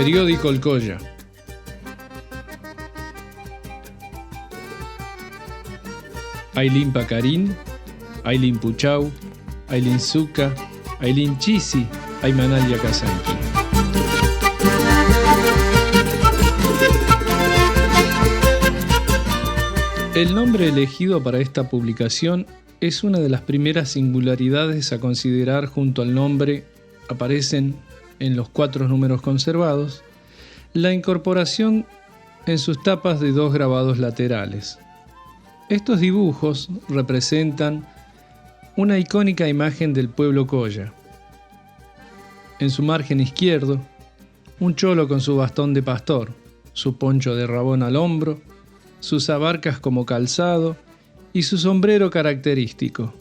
Periódico El Colla. Aylin Pacarín, Aylin Puchau, Aylin Zucca, Aylin Chisi, Aymanal Yakasanki. El nombre elegido para esta publicación es una de las primeras singularidades a considerar. Junto al nombre aparecen, en los 4 números conservados, la incorporación en sus tapas de 2 grabados laterales. Estos dibujos representan una icónica imagen del pueblo Colla. En su margen izquierdo, un cholo con su bastón de pastor, su poncho de rabón al hombro, sus abarcas como calzado y su sombrero característico.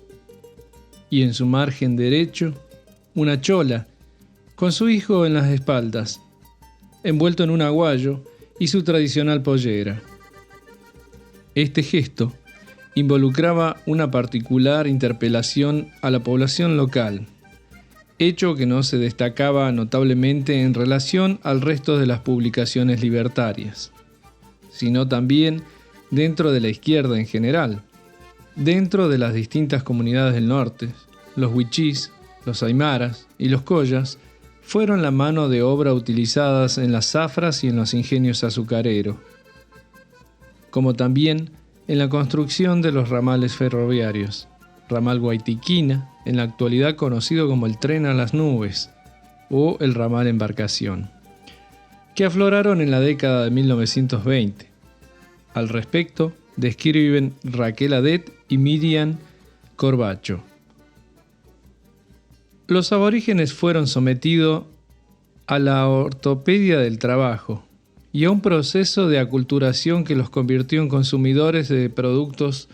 Y en su margen derecho, una chola, con su hijo en las espaldas, envuelto en un aguayo y su tradicional pollera. Este gesto involucraba una particular interpelación a la población local, hecho que no se destacaba notablemente en relación al resto de las publicaciones libertarias, sino también dentro de la izquierda en general. Dentro de las distintas comunidades del norte, los wichís, los aymaras y los collas fueron la mano de obra utilizadas en las zafras y en los ingenios azucareros, como también en la construcción de los ramales ferroviarios, ramal Guaytiquina, en la actualidad conocido como el tren a las nubes, o el ramal Embarcación, que afloraron en la década de 1920. Al respecto, describen Raquel Adet y Miriam Corbacho. Los aborígenes fueron sometidos a la ortopedia del trabajo y a un proceso de aculturación que los convirtió en consumidores de productos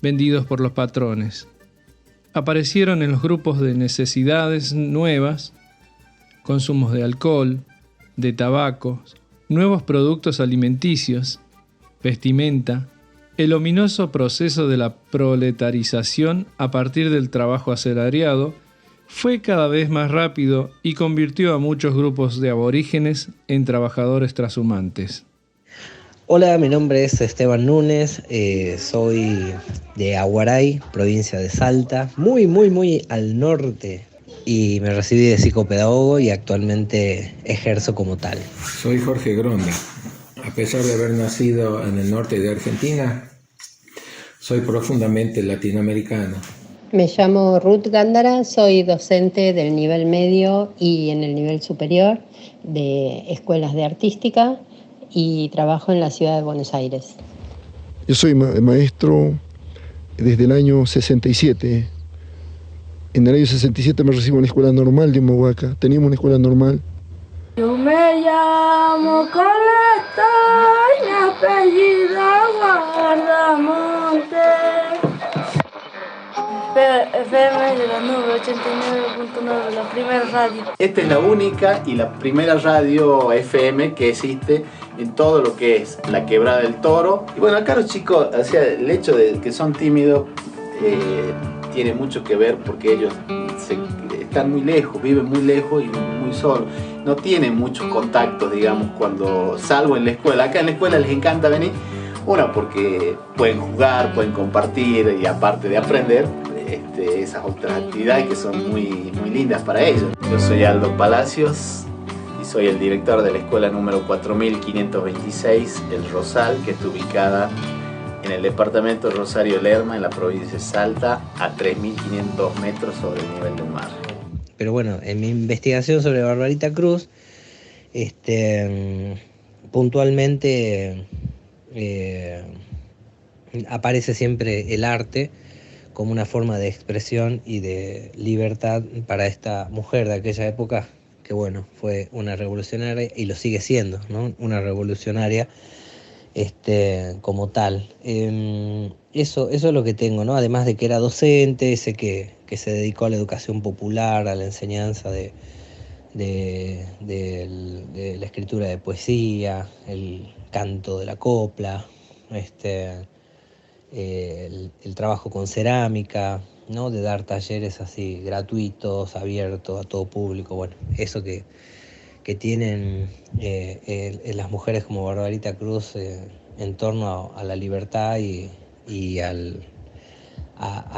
vendidos por los patrones. Aparecieron en los grupos de necesidades nuevas, consumos de alcohol, de tabaco, nuevos productos alimenticios, vestimenta, el ominoso proceso de la proletarización a partir del trabajo asalariado fue cada vez más rápido y convirtió a muchos grupos de aborígenes en trabajadores trashumantes. Hola, mi nombre es Esteban Núñez, soy de Aguaray, provincia de Salta, muy al norte, y me recibí de psicopedagogo y actualmente ejerzo como tal. Soy Jorge Gronda. A pesar de haber nacido en el norte de Argentina, soy profundamente latinoamericano. Me llamo Ruth Gándara, soy docente del nivel medio y en el nivel superior de escuelas de artística y trabajo en la ciudad de Buenos Aires. Yo soy maestro desde el año 67. En el año 67 me recibo en la escuela normal de Humahuaca. Teníamos una escuela normal. Yo me llamo Coleta, mi apellido Guardamonte. FM de la nube 89.9, la primera radio. Esta es la única y la primera radio FM que existe en todo lo que es la Quebrada del Toro. Y bueno, acá los chicos, o sea, el hecho de que son tímidos tiene mucho que ver porque ellos están muy lejos, viven muy lejos y muy solos. No tienen muchos contactos, digamos, cuando salgo en la escuela. Acá en la escuela les encanta venir, una porque pueden jugar, pueden compartir y aparte de aprender, esas otras actividades que son muy lindas para ellos. Yo soy Aldo Palacios y soy el director de la escuela número 4526, El Rosal, que está ubicada en el departamento de Rosario Lerma, en la provincia de Salta, a 3.500 metros sobre el nivel del mar. Pero bueno, en mi investigación sobre Barbarita Cruz, puntualmente aparece siempre el arte como una forma de expresión y de libertad para esta mujer de aquella época, que bueno, fue una revolucionaria y lo sigue siendo, ¿no? Una revolucionaria como tal. Eso es lo que tengo, ¿no? Además de que era docente, sé que se dedicó a la educación popular, a la enseñanza de la escritura de poesía, el canto de la copla, el trabajo con cerámica, ¿no? De dar talleres así gratuitos, abiertos a todo público. Bueno, eso que que tienen las mujeres como Barbarita Cruz en torno a la libertad y a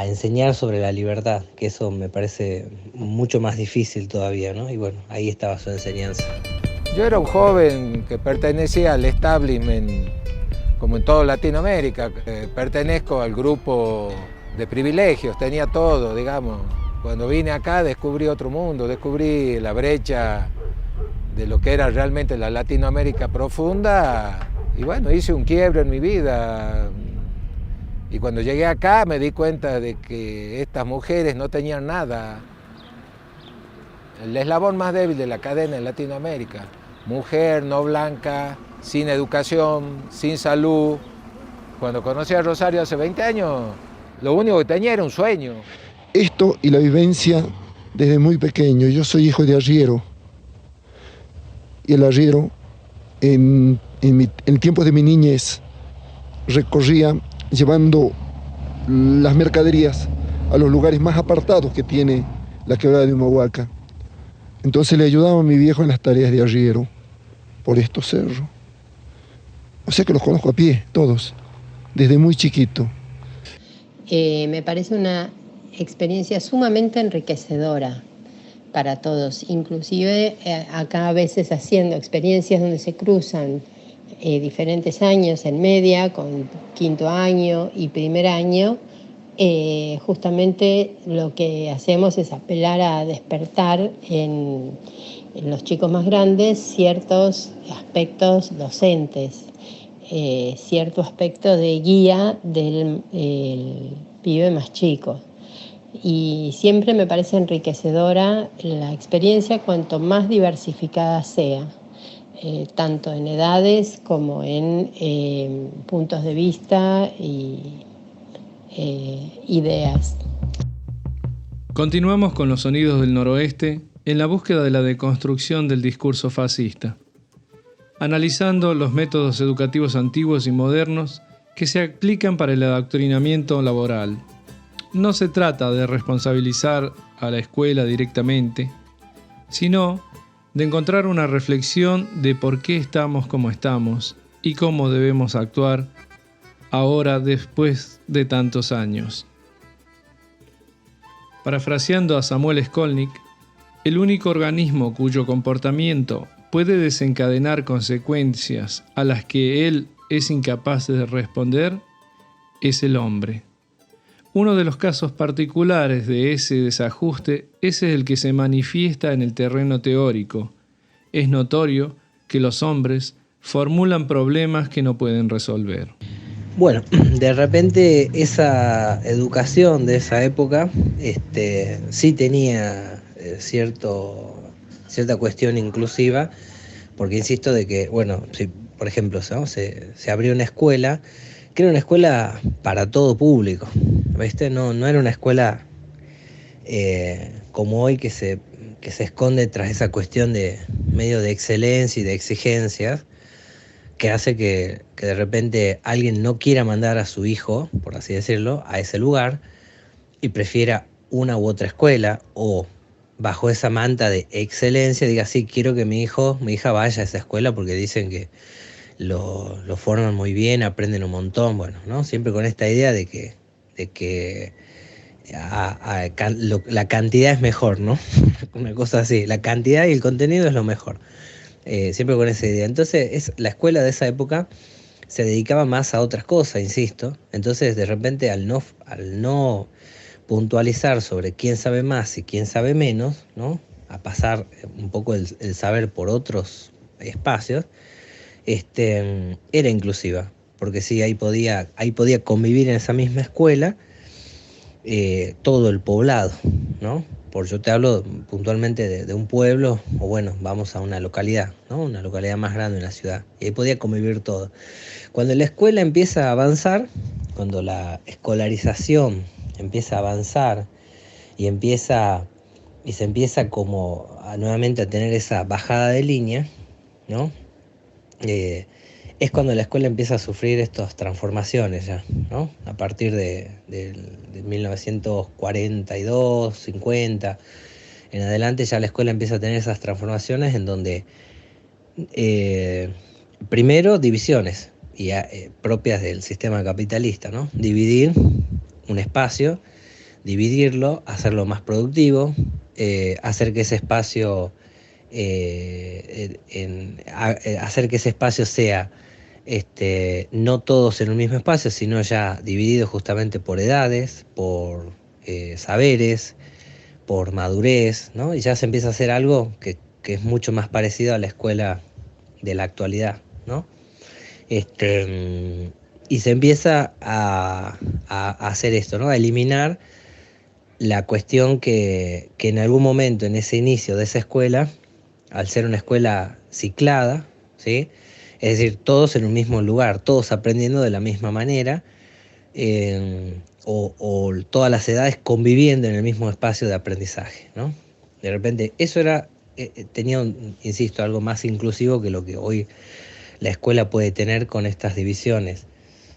enseñar sobre la libertad, que eso me parece mucho más difícil todavía, ¿no? Y bueno, ahí estaba su enseñanza. Yo era un joven que pertenecía al establishment, como en toda Latinoamérica. Pertenezco al grupo de privilegios, tenía todo, digamos. Cuando vine acá descubrí otro mundo, descubrí la brecha de lo que era realmente la Latinoamérica profunda, y bueno, hice un quiebre en mi vida. Y cuando llegué acá me di cuenta de que estas mujeres no tenían nada. El eslabón más débil de la cadena en Latinoamérica. Mujer no blanca, sin educación, sin salud. Cuando conocí a Rosario hace 20 años, lo único que tenía era un sueño. Esto y la vivencia desde muy pequeño. Yo soy hijo de arriero. Y el arriero, en el tiempo de mi niñez, recorría llevando las mercaderías a los lugares más apartados que tiene la quebrada de Humahuaca. Entonces le ayudaba a mi viejo en las tareas de arriero por estos cerros. O sea que los conozco a pie, todos, desde muy chiquito. Me parece una experiencia sumamente enriquecedora para todos, inclusive acá a veces haciendo experiencias donde se cruzan diferentes años en media, con quinto año y primer año, justamente lo que hacemos es apelar a despertar en los chicos más grandes ciertos aspectos docentes, cierto aspecto de guía del pibe más chico. Y siempre me parece enriquecedora la experiencia cuanto más diversificada sea. Tanto en edades como en puntos de vista y ideas. Continuamos con los sonidos del noroeste en la búsqueda de la deconstrucción del discurso fascista, analizando los métodos educativos antiguos y modernos que se aplican para el adoctrinamiento laboral. No se trata de responsabilizar a la escuela directamente, sino de encontrar una reflexión de por qué estamos como estamos y cómo debemos actuar ahora después de tantos años. Parafraseando a Samuel Skolnick, el único organismo cuyo comportamiento puede desencadenar consecuencias a las que él es incapaz de responder es el hombre. Uno de los casos particulares de ese desajuste es el que se manifiesta en el terreno teórico. Es notorio que los hombres formulan problemas que no pueden resolver. Bueno, de repente esa educación de esa época sí tenía cierta cuestión inclusiva, porque insisto de que, bueno, si por ejemplo ¿no? se abrió una escuela, que era una escuela para todo público, ¿viste? No era una escuela como hoy que se esconde tras esa cuestión de medio de excelencia y de exigencias, que hace que de repente alguien no quiera mandar a su hijo, por así decirlo, a ese lugar y prefiera una u otra escuela, o bajo esa manta de excelencia diga, sí, quiero que mi hija vaya a esa escuela porque dicen que lo forman muy bien, aprenden un montón, bueno, ¿no? Siempre con esta idea de que la cantidad es mejor, ¿no? Una cosa así, la cantidad y el contenido es lo mejor. Siempre con esa idea. Entonces, la escuela de esa época se dedicaba más a otras cosas, insisto. Entonces, de repente, al no puntualizar sobre quién sabe más y quién sabe menos, ¿no? A pasar un poco el saber por otros espacios, era inclusiva. Porque sí, ahí podía convivir en esa misma escuela todo el poblado, ¿no? Yo te hablo puntualmente de un pueblo, o bueno, vamos a una localidad, ¿no? Una localidad más grande en la ciudad, y ahí podía convivir todo. Cuando la escuela empieza a avanzar, cuando la escolarización empieza a avanzar y se empieza como nuevamente a tener esa bajada de línea, ¿no? Es cuando la escuela empieza a sufrir estas transformaciones ya, ¿no? A partir de 1942, 50, en adelante ya la escuela empieza a tener esas transformaciones en donde primero divisiones propias del sistema capitalista, ¿no? Dividir un espacio, dividirlo, hacerlo más productivo, hacer que ese espacio sea no todos en un mismo espacio, sino ya dividido justamente por edades, por saberes, por madurez, ¿no? Y ya se empieza a hacer algo que es mucho más parecido a la escuela de la actualidad, ¿no? Y se empieza a hacer esto, ¿no? A eliminar la cuestión que en algún momento, en ese inicio de esa escuela, al ser una escuela ciclada, ¿sí? Es decir, todos en un mismo lugar, todos aprendiendo de la misma manera, o todas las edades conviviendo en el mismo espacio de aprendizaje, ¿no? De repente, eso tenía, insisto, algo más inclusivo que lo que hoy la escuela puede tener con estas divisiones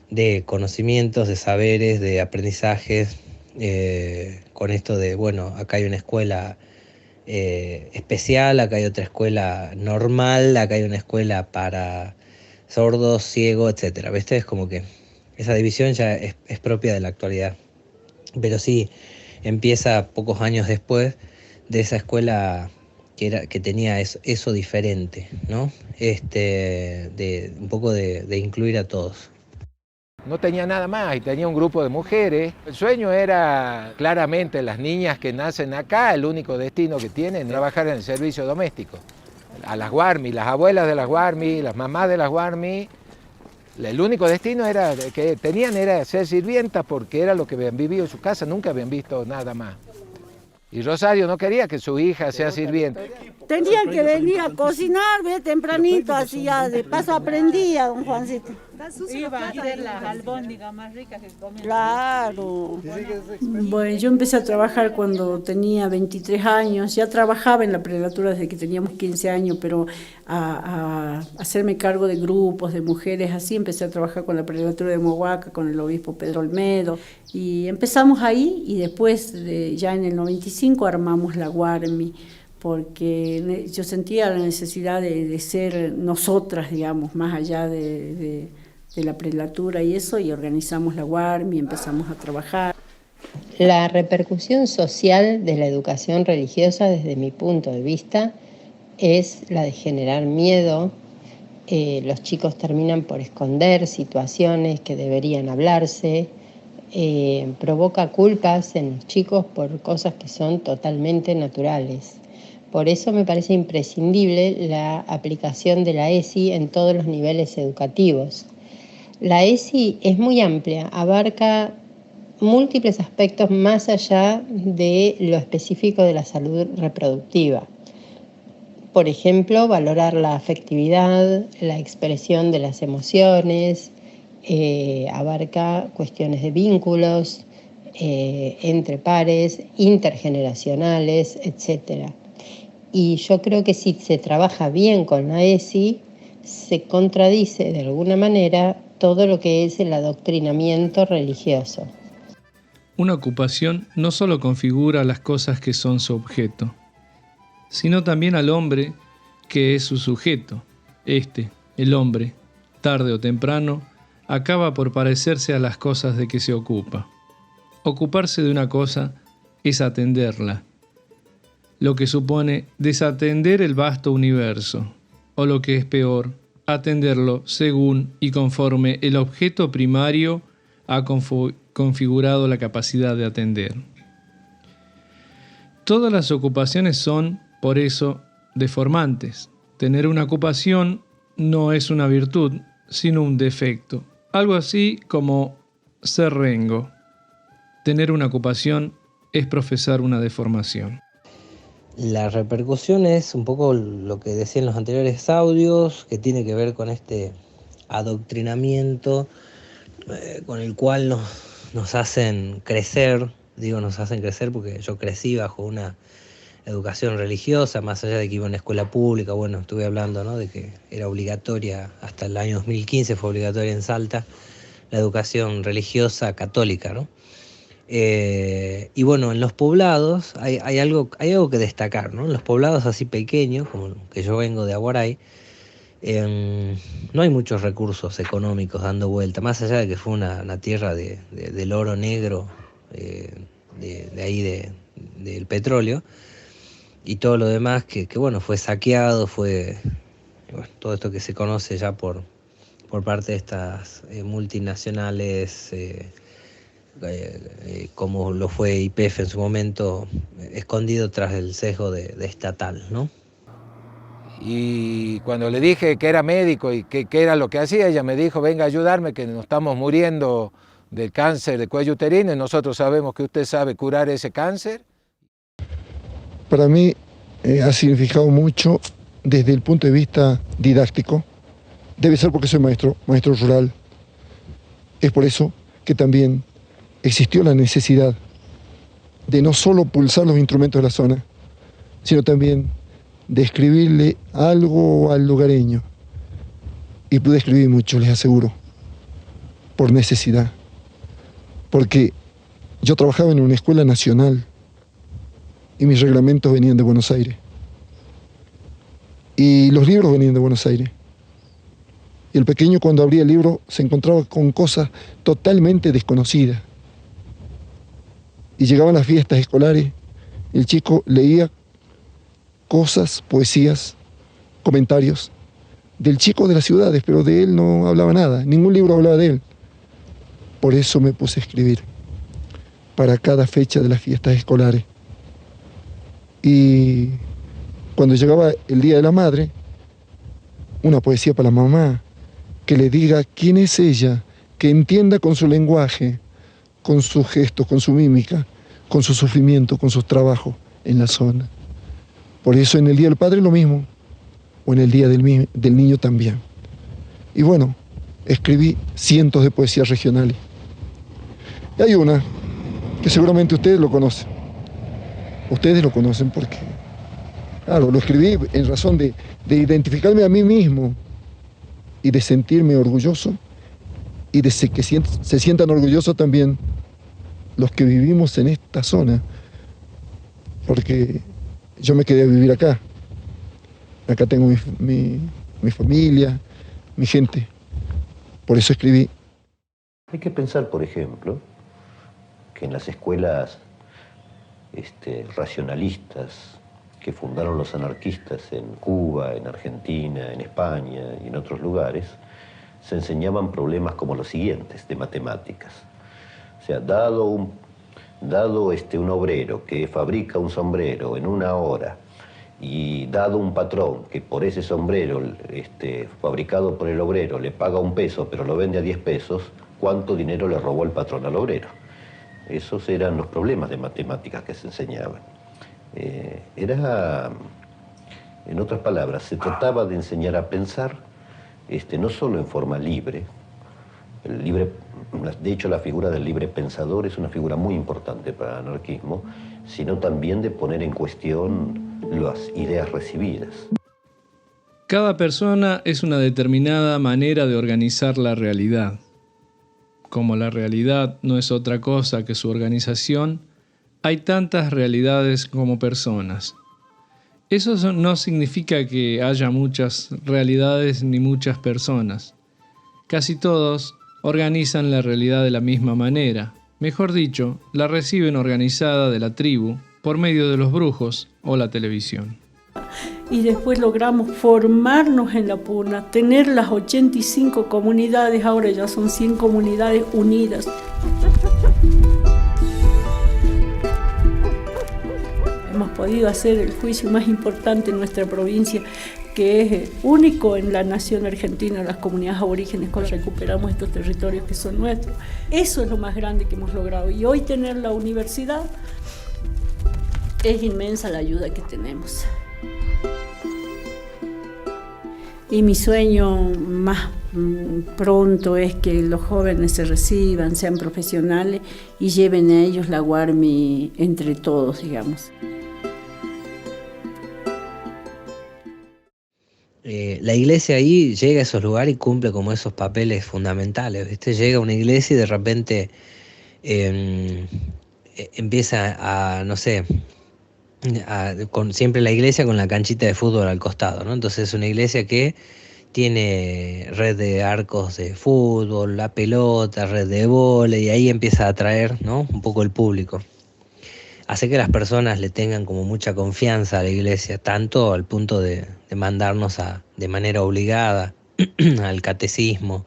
de conocimientos, de saberes, de aprendizajes, con esto de, bueno, acá hay una escuela especial, acá hay otra escuela normal, acá hay una escuela para sordos, ciegos, etcétera. ¿Viste? Es como que esa división ya es propia de la actualidad. Pero sí, empieza pocos años después de esa escuela que tenía eso diferente, ¿no? Un poco de incluir a todos. No tenía nada más y tenía un grupo de mujeres. El sueño era claramente las niñas que nacen acá, el único destino que tienen es trabajar en el servicio doméstico. A las Guarmi, las abuelas de las Guarmi, las mamás de las Guarmi, el único destino que tenían era ser sirvientas porque era lo que habían vivido en su casa, nunca habían visto nada más. Y Rosario no quería que su hija sea sirvienta. Tenían que venir a cocinar, ve, tempranito, así ya de paso aprendía, don Juancito. Iba a hacer las albóndigas más ricas que comían. Claro. Bueno, yo empecé a trabajar cuando tenía 23 años, ya trabajaba en la prelatura desde que teníamos 15 años, pero a hacerme cargo de grupos de mujeres, así empecé a trabajar con la prelatura de Mohuaca, con el obispo Pedro Olmedo, y empezamos ahí y después, ya en el 95, armamos la Guarmi, porque yo sentía la necesidad de ser nosotras, digamos, más allá de la prelatura y eso, y organizamos la Guarmi, empezamos a trabajar. La repercusión social de la educación religiosa, desde mi punto de vista, es la de generar miedo. Los chicos terminan por esconder situaciones que deberían hablarse, provoca culpas en los chicos por cosas que son totalmente naturales. Por eso me parece imprescindible la aplicación de la ESI en todos los niveles educativos. La ESI es muy amplia, abarca múltiples aspectos más allá de lo específico de la salud reproductiva. Por ejemplo, valorar la afectividad, la expresión de las emociones, abarca cuestiones de vínculos entre pares, intergeneracionales, etc. Y yo creo que si se trabaja bien con la ESI, se contradice de alguna manera todo lo que es el adoctrinamiento religioso. Una ocupación no solo configura las cosas que son su objeto, sino también al hombre que es su sujeto. El hombre, tarde o temprano, acaba por parecerse a las cosas de que se ocupa. Ocuparse de una cosa es atenderla, lo que supone desatender el vasto universo, o lo que es peor, atenderlo según y conforme el objeto primario ha configurado la capacidad de atender. Todas las ocupaciones son, por eso, deformantes. Tener una ocupación no es una virtud, sino un defecto. Algo así como ser rengo. Tener una ocupación es profesar una deformación. La repercusión es un poco lo que decía en los anteriores audios, que tiene que ver con este adoctrinamiento con el cual nos hacen crecer. Digo nos hacen crecer porque yo crecí bajo una educación religiosa, más allá de que iba a una escuela pública. Bueno, estuve hablando, ¿no?, de que era obligatoria, hasta el año 2015 fue obligatoria en Salta, la educación religiosa católica, ¿no? Y bueno, en los poblados hay algo que destacar, ¿no? En los poblados así pequeños, como que yo vengo de Aguaray, no hay muchos recursos económicos dando vuelta, más allá de que fue una tierra del oro negro, de ahí del petróleo, y todo lo demás que bueno, fue saqueado, fue bueno, todo esto que se conoce ya por parte de estas multinacionales, como lo fue YPF en su momento, escondido tras el sesgo de estatal, ¿no? Y cuando le dije que era médico y que era lo que hacía, ella me dijo, venga a ayudarme, que nos estamos muriendo del cáncer de cuello uterino y nosotros sabemos que usted sabe curar ese cáncer. Para mí ha significado mucho desde el punto de vista didáctico. Debe ser porque soy maestro rural. Es por eso que también existió la necesidad de no solo pulsar los instrumentos de la zona, sino también de escribirle algo al lugareño. Y pude escribir mucho, les aseguro, por necesidad. Porque yo trabajaba en una escuela nacional y mis reglamentos venían de Buenos Aires. Y los libros venían de Buenos Aires. Y el pequeño, cuando abría el libro, se encontraba con cosas totalmente desconocidas. Y llegaban las fiestas escolares, y el chico leía cosas, poesías, comentarios del chico de las ciudades, pero de él no hablaba nada, ningún libro hablaba de él. Por eso me puse a escribir para cada fecha de las fiestas escolares. Y cuando llegaba el Día de la Madre, una poesía para la mamá, que le diga quién es ella, que entienda con su lenguaje, con sus gestos, con su mímica, con su sufrimiento, con sus trabajos en la zona. Por eso en el Día del Padre lo mismo, o en el Día del Niño también. Y bueno, escribí cientos de poesías regionales. Y hay una que seguramente ustedes lo conocen. Ustedes lo conocen porque, claro, lo escribí en razón de identificarme a mí mismo y de sentirme orgulloso y de que se sientan orgullosos también los que vivimos en esta zona, porque yo me quedé a vivir acá. Acá tengo mi familia, mi gente. Por eso escribí. Hay que pensar, por ejemplo, que en las escuelas racionalistas que fundaron los anarquistas en Cuba, en Argentina, en España y en otros lugares, se enseñaban problemas como los siguientes, de matemáticas. O sea, dado un obrero que fabrica un sombrero en 1 hora y dado un patrón que por ese sombrero fabricado por el obrero le paga 1 peso pero lo vende a 10 pesos, ¿cuánto dinero le robó el patrón al obrero? Esos eran los problemas de matemáticas que se enseñaban. En otras palabras, se trataba de enseñar a pensar no solo en forma libre. De hecho, la figura del libre pensador es una figura muy importante para el anarquismo, sino también de poner en cuestión las ideas recibidas. Cada persona es una determinada manera de organizar la realidad. Como la realidad no es otra cosa que su organización, hay tantas realidades como personas. Eso no significa que haya muchas realidades ni muchas personas. Casi todos organizan la realidad de la misma manera. Mejor dicho, la reciben organizada de la tribu por medio de los brujos o la televisión. Y después logramos formarnos en la Puna, tener las 85 comunidades, ahora ya son 100 comunidades unidas. Hemos podido hacer el juicio más importante en nuestra provincia, que es único en la nación argentina, las comunidades aborígenes, cuando recuperamos estos territorios que son nuestros. Eso es lo más grande que hemos logrado. Y hoy tener la universidad, es inmensa la ayuda que tenemos. Y mi sueño más pronto es que los jóvenes se reciban, sean profesionales y lleven a ellos la Guarmi entre todos, digamos. La iglesia ahí llega a esos lugares y cumple como esos papeles fundamentales, ¿viste? Llega a una iglesia y de repente empieza a, no sé, con siempre la iglesia con la canchita de fútbol al costado, ¿no? Entonces es una iglesia que tiene red de arcos de fútbol, la pelota, red de vóley, y ahí empieza a atraer, ¿no?, un poco el público. Hace que las personas le tengan como mucha confianza a la iglesia, tanto al punto de mandarnos de manera obligada al catecismo,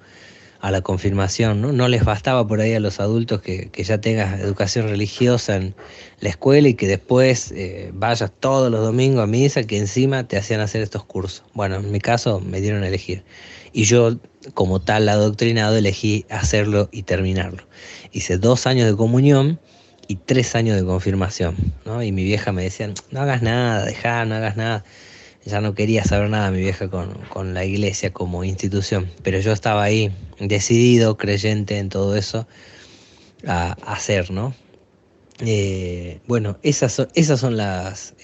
a la confirmación, ¿no? No les bastaba por ahí a los adultos que ya tengas educación religiosa en la escuela y que después vayas todos los domingos a misa, que encima te hacían hacer estos cursos. Bueno, en mi caso me dieron a elegir. Y yo, como tal adoctrinado, elegí hacerlo y terminarlo. Hice 2 años de comunión y 3 años de confirmación, ¿no? Y mi vieja me decía, no hagas nada, dejá, no hagas nada. Ya no quería saber nada mi vieja con la iglesia como institución, pero yo estaba ahí decidido, creyente en todo eso, a hacer, ¿no? Bueno, esas son las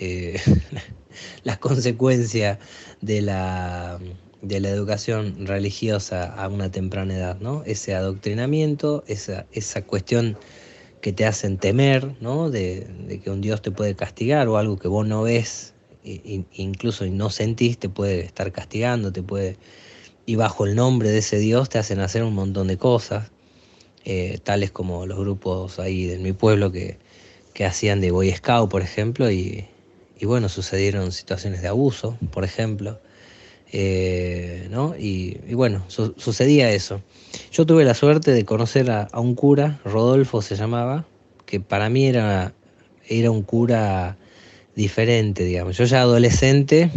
consecuencias de la educación religiosa a una temprana edad, ¿no? Ese adoctrinamiento, esa cuestión que te hacen temer, ¿no? De que un Dios te puede castigar o algo que vos no ves, incluso no sentís, te puede estar castigando, y bajo el nombre de ese Dios te hacen hacer un montón de cosas, tales como los grupos ahí de mi pueblo que hacían de Boy Scout, por ejemplo, y bueno, sucedieron situaciones de abuso, por ejemplo, ¿no? Y bueno, sucedía eso. Yo tuve la suerte de conocer a un cura, Rodolfo se llamaba, que para mí era un cura diferente, digamos. Yo ya adolescente,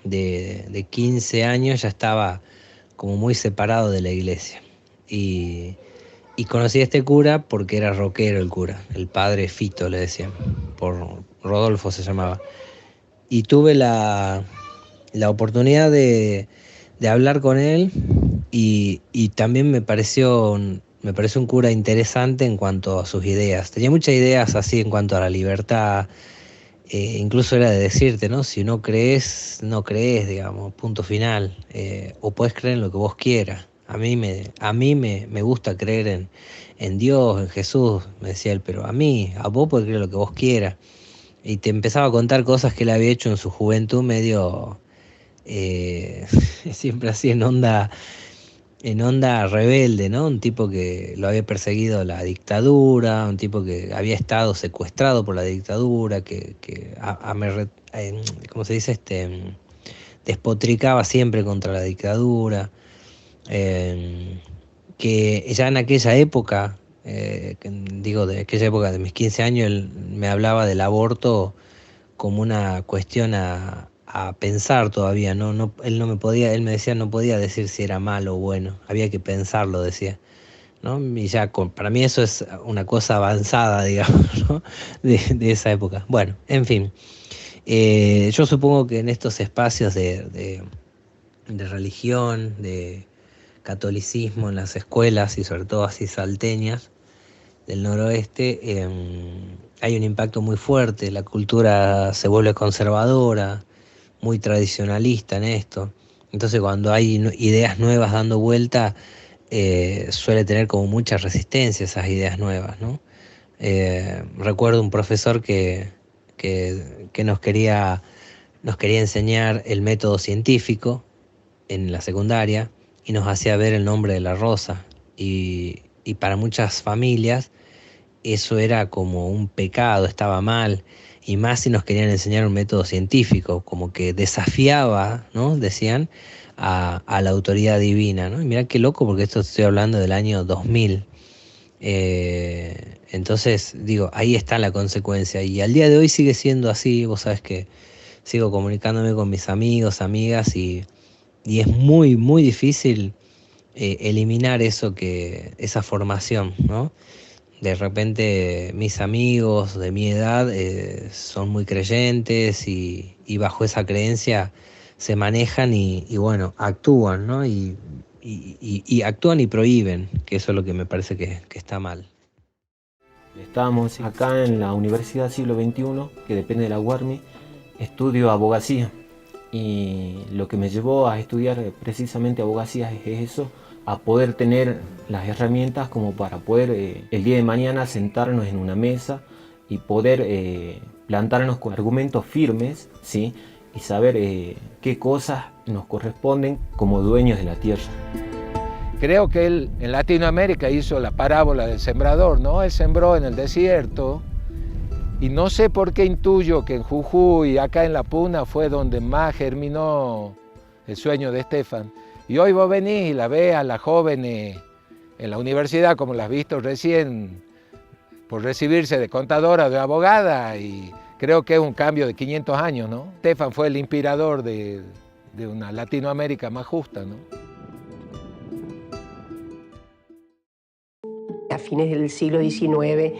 de 15 años, ya estaba como muy separado de la iglesia. Y conocí a este cura porque era rockero el cura, el padre Fito le decían, por Rodolfo se llamaba. Y tuve la oportunidad de hablar con él y también me pareció un cura interesante en cuanto a sus ideas. Tenía muchas ideas así en cuanto a la libertad. Incluso era de decirte, ¿no? Si no crees, no crees, digamos, punto final. O puedes creer en lo que vos quieras. A mí me gusta creer en Dios, en Jesús, me decía él, pero a vos podés creer lo que vos quieras. Y te empezaba a contar cosas que él había hecho en su juventud medio, siempre así en onda rebelde, ¿no? Un tipo que lo había perseguido la dictadura, un tipo que había estado secuestrado por la dictadura, ¿cómo se dice? Despotricaba siempre contra la dictadura, que ya en aquella época, de aquella época de mis 15 años, él me hablaba del aborto como una cuestión a pensar todavía, él me decía, no podía decir si era malo o bueno, había que pensarlo, decía, ¿no? Y ya para mí eso es una cosa avanzada, digamos, ¿no? de esa época. Bueno, en fin, yo supongo que en estos espacios de religión, de catolicismo en las escuelas y sobre todo así salteñas del noroeste, hay un impacto muy fuerte, la cultura se vuelve conservadora, muy tradicionalista en esto. Entonces cuando hay ideas nuevas dando vuelta, suele tener como mucha resistencia esas ideas nuevas, ¿no? Recuerdo un profesor que nos quería enseñar el método científico en la secundaria y nos hacía ver el nombre de la rosa. Y para muchas familias eso era como un pecado, estaba mal. Y más si nos querían enseñar un método científico, como que desafiaba, ¿no? Decían, a la autoridad divina, ¿no? Y mirá qué loco, porque esto estoy hablando del año 2000. Entonces, digo, ahí está la consecuencia. Y al día de hoy sigue siendo así. Vos sabés que sigo comunicándome con mis amigos, amigas, y es muy, muy difícil eliminar esa formación, ¿no? De repente mis amigos de mi edad son muy creyentes y bajo esa creencia se manejan y bueno, actúan, ¿no? Y actúan y prohíben, que eso es lo que me parece que está mal. Estamos acá en la Universidad Siglo XXI, que depende de la UARMI, estudio abogacía. Y lo que me llevó a estudiar precisamente abogacía es eso, a poder tener las herramientas como para poder el día de mañana sentarnos en una mesa y poder plantarnos con argumentos firmes, ¿sí? Y saber qué cosas nos corresponden como dueños de la tierra. Creo que él en Latinoamérica hizo la parábola del sembrador, ¿no? Él sembró en el desierto y no sé por qué intuyo que en Jujuy, acá en La Puna, fue donde más germinó el sueño de Estefan. Y hoy vos venís y la ves a las jóvenes en la universidad, como las has visto recién, por recibirse de contadora o de abogada, y creo que es un cambio de 500 años, ¿no? Estefan fue el inspirador de una Latinoamérica más justa, ¿no? A fines del siglo XIX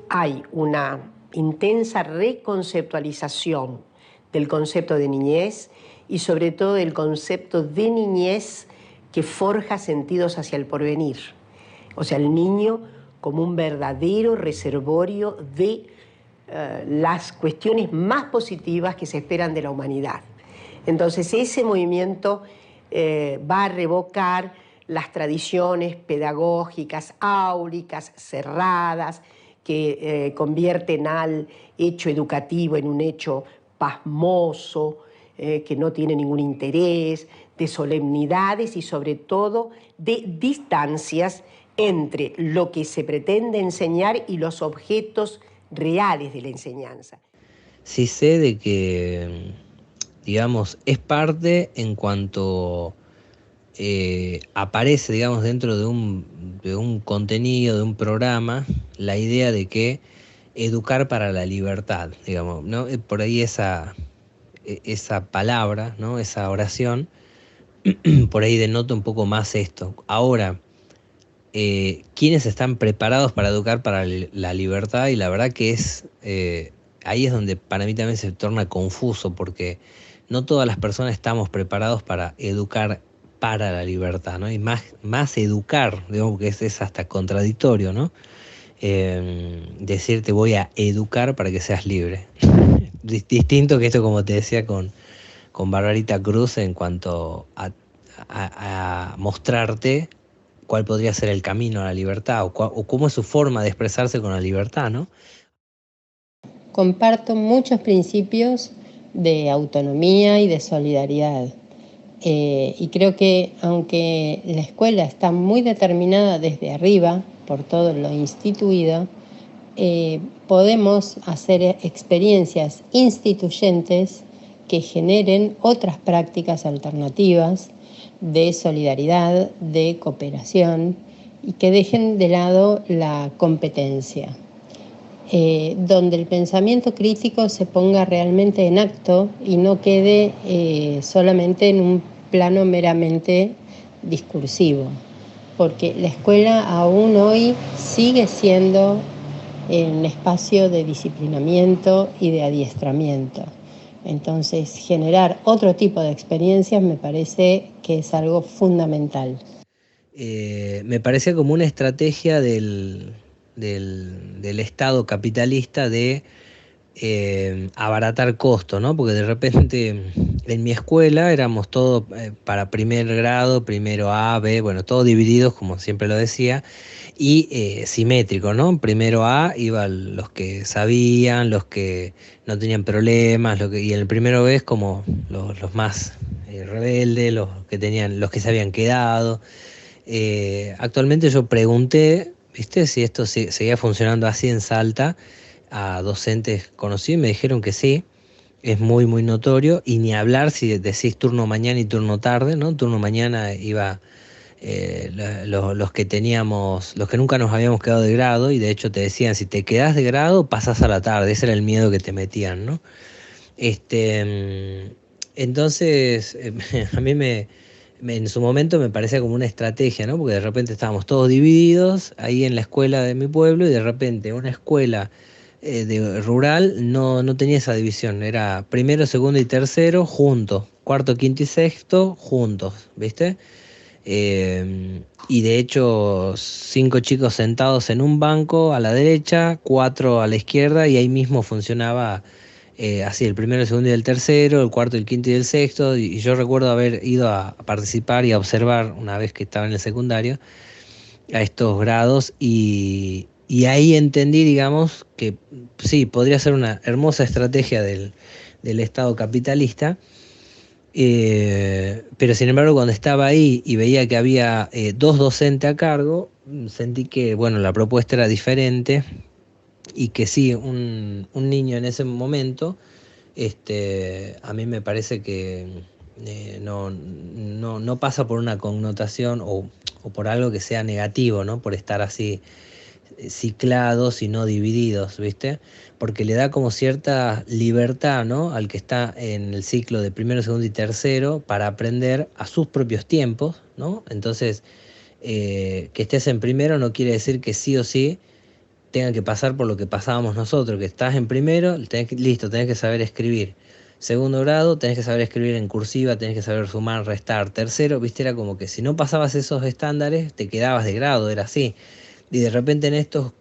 hay una intensa reconceptualización del concepto de niñez y sobre todo del concepto de niñez que forja sentidos hacia el porvenir. O sea, el niño como un verdadero reservorio de las cuestiones más positivas que se esperan de la humanidad. Entonces, ese movimiento va a revocar las tradiciones pedagógicas áuricas, cerradas, que convierten al hecho educativo en un hecho pasmoso, que no tiene ningún interés, de solemnidades y sobre todo de distancias entre lo que se pretende enseñar y los objetos reales de la enseñanza. Sí sé de que, digamos, es parte en cuanto aparece, digamos, dentro de un contenido, de un programa, la idea de que educar para la libertad, digamos, ¿no? Por ahí esa palabra, ¿no? Esa oración, por ahí denota un poco más esto. Ahora, ¿quiénes están preparados para educar para la libertad? Y la verdad que ahí es donde para mí también se torna confuso, porque no todas las personas estamos preparados para educar para la libertad, ¿no? Y más educar, digamos que es hasta contradictorio, ¿no? Decirte voy a educar para que seas libre. Distinto que esto, como te decía, con Barbarita Cruz, en cuanto a mostrarte cuál podría ser el camino a la libertad o cómo es su forma de expresarse con la libertad, ¿no? Comparto muchos principios de autonomía y de solidaridad. Y creo que aunque la escuela está muy determinada desde arriba por todo lo instituido, podemos hacer experiencias instituyentes que generen otras prácticas alternativas de solidaridad, de cooperación y que dejen de lado la competencia. Donde el pensamiento crítico se ponga realmente en acto y no quede solamente en un plano meramente discursivo, porque la escuela aún hoy sigue siendo un espacio de disciplinamiento y de adiestramiento. Entonces, generar otro tipo de experiencias me parece que es algo fundamental. Me parece como una estrategia del Estado capitalista de abaratar costos, ¿no? Porque de repente en mi escuela éramos todos para primer grado, primero A, B, bueno, todos divididos, como siempre lo decía, y simétrico, ¿no? Primero A iban los que sabían, los que no tenían problemas, y en el primero B es como los más rebeldes, los que se habían quedado. Actualmente yo pregunté, ¿viste? Si esto seguía funcionando así en Salta, a docentes conocidos, y me dijeron que sí, es muy muy notorio, y ni hablar si decís turno mañana y turno tarde, ¿no? Turno mañana iba los que teníamos, los que nunca nos habíamos quedado de grado, y de hecho te decían, si te quedás de grado pasás a la tarde, ese era el miedo que te metían, ¿no? Entonces a mí en su momento me parecía como una estrategia, ¿no? Porque de repente estábamos todos divididos ahí en la escuela de mi pueblo, y de repente una escuela rural no tenía esa división, era primero, segundo y tercero juntos, cuarto, quinto y sexto juntos, ¿viste? Y de hecho 5 chicos sentados en un banco a la derecha, 4 a la izquierda, y ahí mismo funcionaba así, el primero, el segundo y el tercero, el cuarto, el quinto y el sexto. Y yo recuerdo haber ido a participar y a observar una vez que estaba en el secundario a estos grados, y Y ahí entendí, digamos, que sí, podría ser una hermosa estrategia del Estado capitalista, pero sin embargo cuando estaba ahí y veía que había 2 docentes a cargo, sentí que bueno, la propuesta era diferente y que sí, un niño en ese momento, a mí me parece que no pasa por una connotación o por algo que sea negativo, ¿no? Por estar así ciclados y no divididos, ¿viste? Porque le da como cierta libertad, ¿no? Al que está en el ciclo de primero, segundo y tercero para aprender a sus propios tiempos, ¿no? Entonces, que estés en primero no quiere decir que sí o sí tenga que pasar por lo que pasábamos nosotros, que estás en primero, tenés que saber escribir. Segundo grado, tenés que saber escribir en cursiva, tenés que saber sumar, restar. Tercero, viste, era como que si no pasabas esos estándares, te quedabas de grado, era así. Y de repente en estos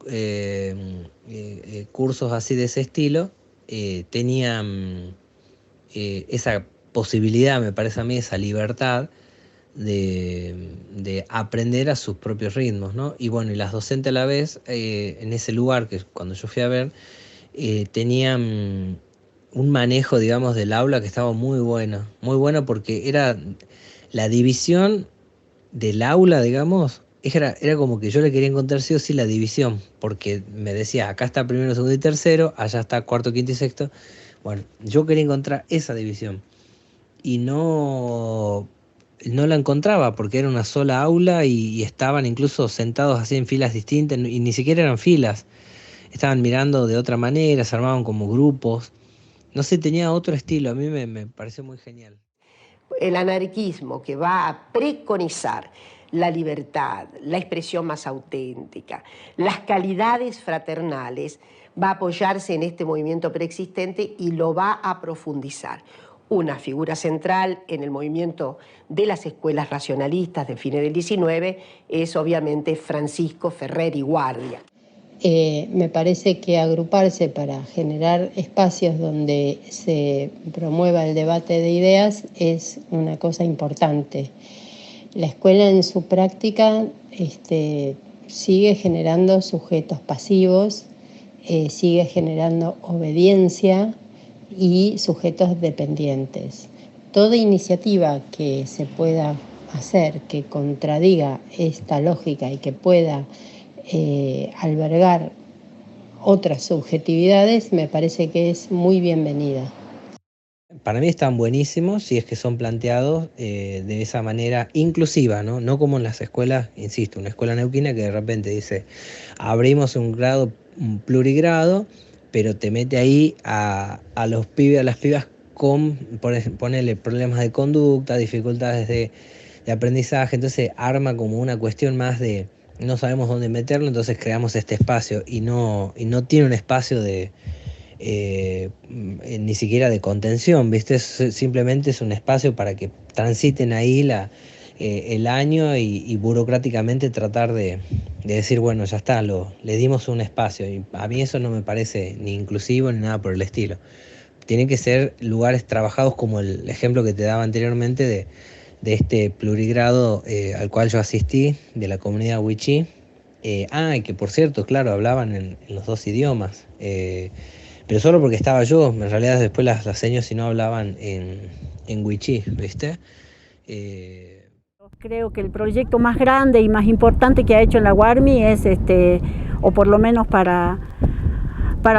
cursos así de ese estilo, tenían esa posibilidad, me parece a mí, esa libertad de aprender a sus propios ritmos, ¿no? Y bueno, y las docentes a la vez, en ese lugar que cuando yo fui a ver, tenían un manejo, digamos, del aula que estaba muy bueno porque era la división del aula, digamos, era como que yo le quería encontrar sí o sí la división, porque me decía, acá está primero, segundo y tercero, allá está cuarto, quinto y sexto. Bueno, yo quería encontrar esa división y no la encontraba porque era una sola aula y estaban incluso sentados así en filas distintas y ni siquiera eran filas, estaban mirando de otra manera, se armaban como grupos, no sé, tenía otro estilo, a mí me pareció muy genial. El anarquismo que va a preconizar la libertad, la expresión más auténtica, las calidades fraternales, va a apoyarse en este movimiento preexistente y lo va a profundizar. Una figura central en el movimiento de las escuelas racionalistas de fines del 19 es obviamente Francisco Ferrer y Guardia. Me parece que agruparse para generar espacios donde se promueva el debate de ideas es una cosa importante. La escuela en su práctica sigue generando sujetos pasivos, sigue generando obediencia y sujetos dependientes. Toda iniciativa que se pueda hacer que contradiga esta lógica y que pueda albergar otras subjetividades me parece que es muy bienvenida. Para mí están buenísimos si es que son planteados de esa manera inclusiva, ¿no? No como en las escuelas, insisto, una escuela neuquina que de repente dice, abrimos un plurigrado, pero te mete ahí a los pibes, a las pibas con, ponele problemas de conducta, dificultades de aprendizaje, entonces arma como una cuestión más de no sabemos dónde meterlo, entonces creamos este espacio y no tiene un espacio de ni siquiera de contención, ¿viste? Simplemente es un espacio para que transiten ahí el año y burocráticamente tratar de decir, bueno, ya está, le dimos un espacio. Y a mí eso no me parece ni inclusivo ni nada por el estilo. Tienen que ser lugares trabajados como el ejemplo que te daba anteriormente de este plurigrado al cual yo asistí, de la comunidad wichí. Y que por cierto, claro, hablaban en los 2 idiomas. Pero solo porque estaba yo, en realidad después las señas si no hablaban en wichí, ¿viste? Creo que el proyecto más grande y más importante que ha hecho la UARMY es, o por lo menos para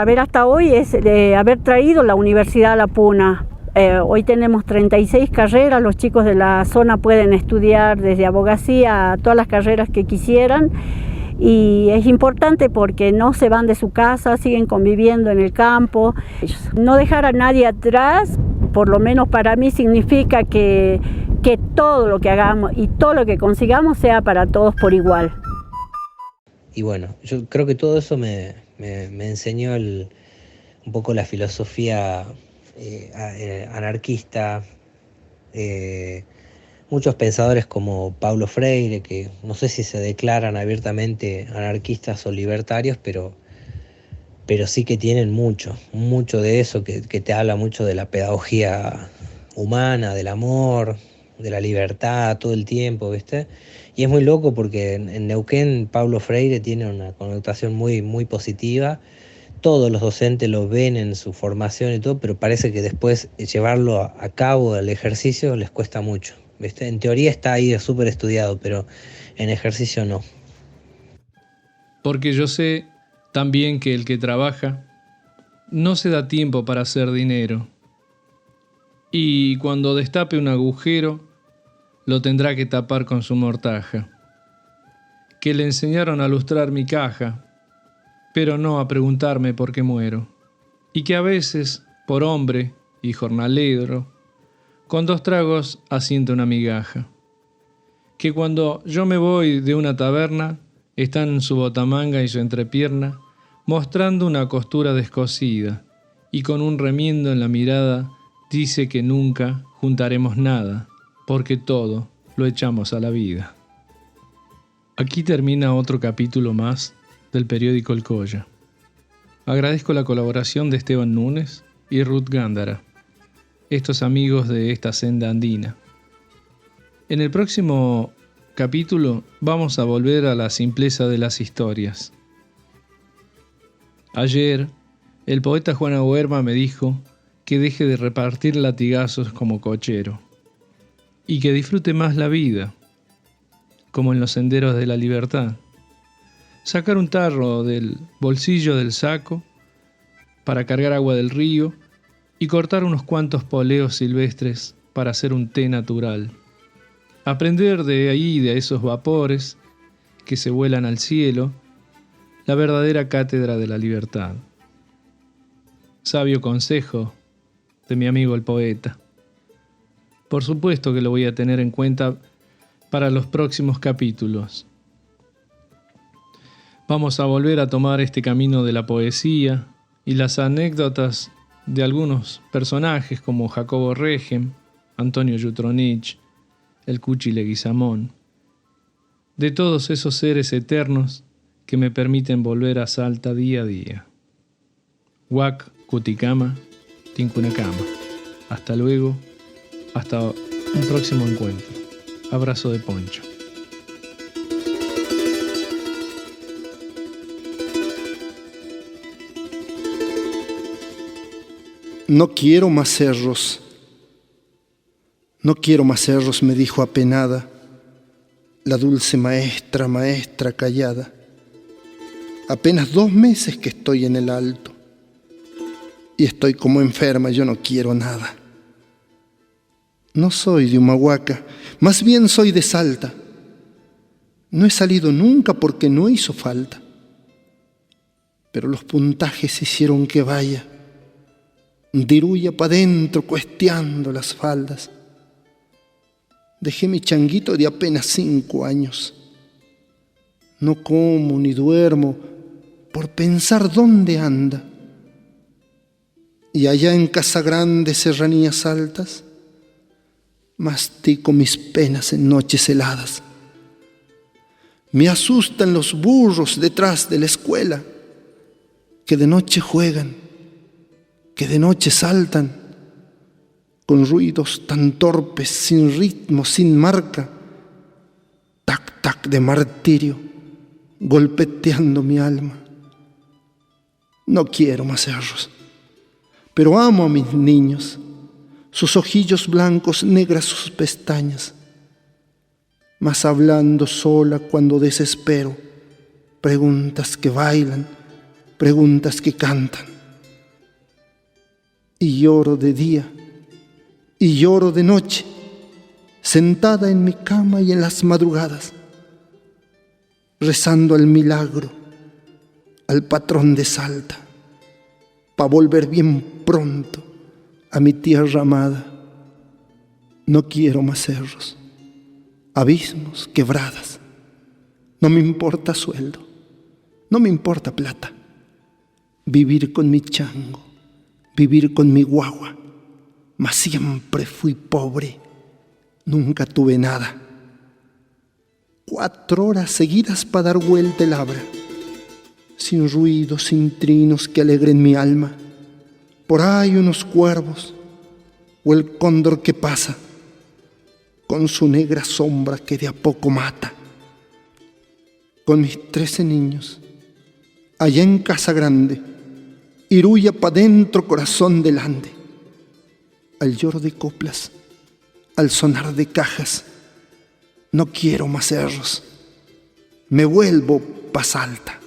ver hasta hoy, es haber traído la Universidad a La Puna. Hoy tenemos 36 carreras, los chicos de la zona pueden estudiar desde abogacía a todas las carreras que quisieran. Y es importante porque no se van de su casa, siguen conviviendo en el campo. No dejar a nadie atrás, por lo menos para mí, significa que todo lo que hagamos y todo lo que consigamos sea para todos por igual. Y bueno, yo creo que todo eso me enseñó un poco la filosofía anarquista. Muchos pensadores como Paulo Freire, que no sé si se declaran abiertamente anarquistas o libertarios, pero sí que tienen mucho de eso, que te habla mucho de la pedagogía humana, del amor, de la libertad todo el tiempo, ¿viste? Y es muy loco porque en Neuquén Pablo Freire tiene una connotación muy, muy positiva. Todos los docentes lo ven en su formación y todo, pero parece que después llevarlo a cabo, el ejercicio, les cuesta mucho, ¿viste? En teoría está ahí súper estudiado, pero en ejercicio no. Porque yo sé también que el que trabaja no se da tiempo para hacer dinero. Y cuando destape un agujero, lo tendrá que tapar con su mortaja. Que le enseñaron a lustrar mi caja, pero no a preguntarme por qué muero. Y que a veces, por hombre y jornalero, con 2 tragos asienta una migaja. Que cuando yo me voy de una taberna, están en su botamanga y su entrepierna, mostrando una costura descosida, y con un remiendo en la mirada, dice que nunca juntaremos nada, porque todo lo echamos a la vida. Aquí termina otro capítulo más del periódico El Colla. Agradezco la colaboración de Esteban Núñez y Ruth Gándara, estos amigos de esta senda andina. En el próximo capítulo vamos a volver a la simpleza de las historias. Ayer, el poeta Juan Auerma me dijo que deje de repartir latigazos como cochero y que disfrute más la vida, como en los senderos de la libertad. Sacar un tarro del bolsillo del saco para cargar agua del río y cortar unos cuantos poleos silvestres para hacer un té natural. Aprender de ahí, de esos vapores que se vuelan al cielo, la verdadera cátedra de la libertad. Sabio consejo de mi amigo el poeta. Por supuesto que lo voy a tener en cuenta para los próximos capítulos. Vamos a volver a tomar este camino de la poesía y las anécdotas de algunos personajes como Jacobo Regem, Antonio Jutronich, el Cuchi Leguizamón, de todos esos seres eternos que me permiten volver a Salta día a día. Huac, Cuticama, Tincunacama. Hasta luego, hasta un próximo encuentro. Abrazo de Poncho. No quiero más cerros. No quiero más cerros, me dijo apenada la dulce maestra, maestra callada. Apenas 2 meses que estoy en el alto y estoy como enferma, yo no quiero nada. No soy de Humahuaca, más bien soy de Salta. No he salido nunca porque no hizo falta, pero los puntajes hicieron que vaya diruya pa' dentro cuesteando las faldas. Dejé mi changuito de apenas 5 años. No como ni duermo por pensar dónde anda. Y allá en Casa Grande, serranías altas, mastico mis penas en noches heladas. Me asustan los burros detrás de la escuela, que de noche juegan, que de noche saltan, con ruidos tan torpes, sin ritmo, sin marca, tac, tac de martirio, golpeteando mi alma. No quiero más cerros, pero amo a mis niños, sus ojillos blancos, negras sus pestañas, mas hablando sola cuando desespero, preguntas que bailan, preguntas que cantan. Y lloro de día y lloro de noche, sentada en mi cama y en las madrugadas, rezando al milagro, al patrón de Salta, pa' volver bien pronto a mi tierra amada. No quiero más cerros, abismos, quebradas. No me importa sueldo, no me importa plata. Vivir con mi chango, vivir con mi guagua, mas siempre fui pobre, nunca tuve nada. 4 horas seguidas para dar vuelta el abra, sin ruido, sin trinos que alegren mi alma. Por ahí unos cuervos o el cóndor que pasa con su negra sombra que de a poco mata. con mis 13 niños, allá en Casa Grande, Iruya pa' dentro, corazón del Ande. Al lloro de coplas, al sonar de cajas, no quiero más cerros, me vuelvo pa' Salta.